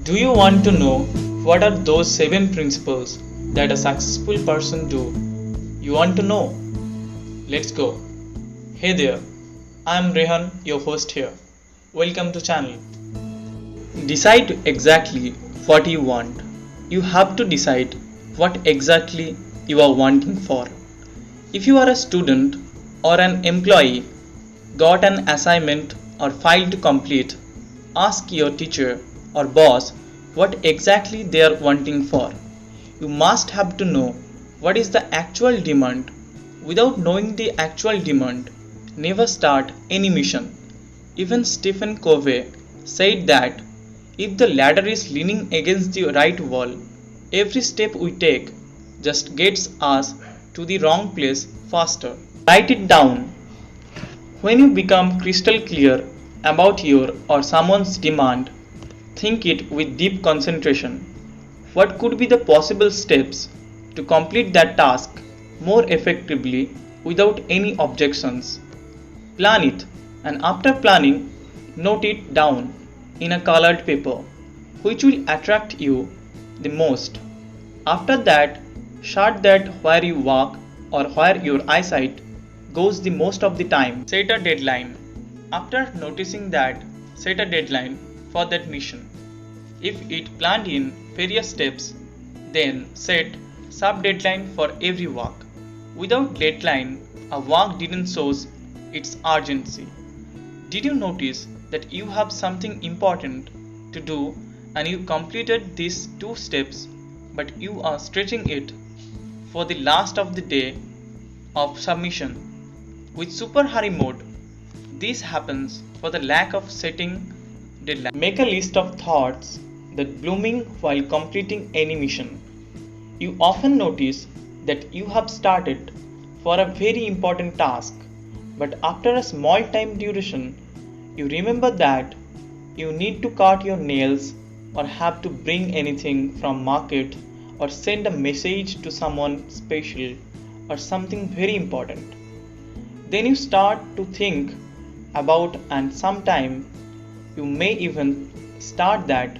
Do you want to know what are those 7 principles that a successful person do? You want to know? Let's go. Hey there, I am Rehan, your host here. Welcome to channel. Decide exactly what you want. You have to decide what exactly you are wanting for. If you are a student or an employee, got an assignment or file to complete, ask your teacher or boss what exactly they are wanting for. You must have to know what is the actual demand. Without knowing the actual demand, never start any mission. Even Stephen Covey said that if the ladder is leaning against the right wall, every step we take just gets us to the wrong place faster. Write it down. When you become crystal clear about your or someone's demand, think it with deep concentration. What could be the possible steps to complete that task more effectively without any objections? Plan it, and after planning, note it down in a colored paper which will attract you the most. After that, chart that where you walk or where your eyesight goes the most of the time. Set a deadline. After noticing that, set a deadline for that mission. If it planned in various steps, then set sub deadline for every walk. Without deadline, a walk didn't show its urgency. Did you notice that you have something important to do and you completed these 2 steps, but you are stretching it for the last of the day of submission? With super hurry mode, this happens for the lack of setting deadline. Make a list of thoughts that blooming while completing any mission. You often notice that you have started for a very important task, but after a small time duration, you remember that you need to cut your nails or have to bring anything from market or send a message to someone special or something very important. Then you start to think about, and sometime you may even start that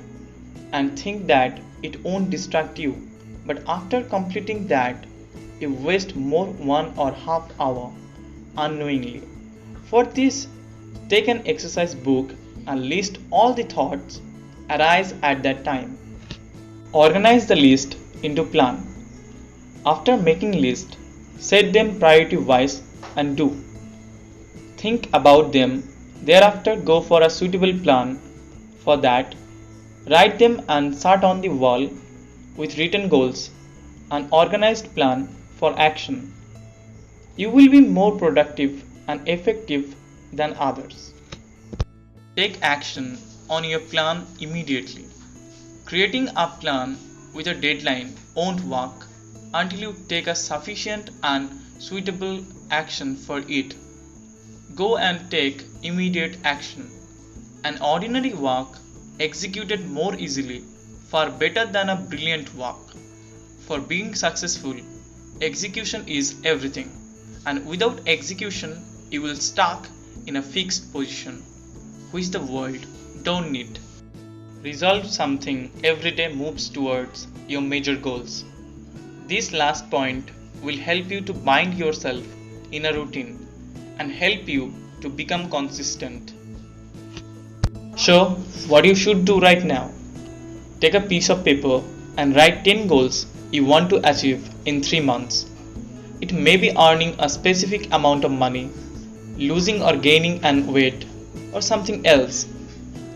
and think that it won't distract you, but after completing that you waste more 1.5 hour unknowingly. For this, take an exercise book and list all the thoughts arise at that time. Organize the list into plan. After making list, set them priority wise and do. Think about them, thereafter go for a suitable plan for that. Write them and start on the wall with written goals, an organized plan for action. You will be more productive and effective than others. Take action on your plan immediately. Creating a plan with a deadline won't work until you take a sufficient and suitable action for it. Go and take immediate action. An ordinary walk executed more easily, far better than a brilliant walk. For being successful, execution is everything, and without execution, you will stuck in a fixed position, which the world don't need. Resolve something every day moves towards your major goals. This last point will help you to bind yourself in a routine and help you to become consistent. So, what you should do right now? Take a piece of paper and write 10 goals you want to achieve in 3 months. It may be earning a specific amount of money, losing or gaining an weight, or something else.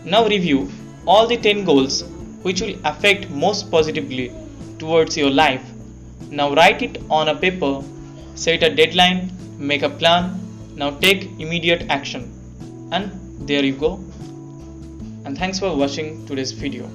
Now review all the 10 goals which will affect most positively towards your life. Now write it on a paper, set a deadline, make a plan. Now take immediate action. And there you go. And thanks for watching today's video.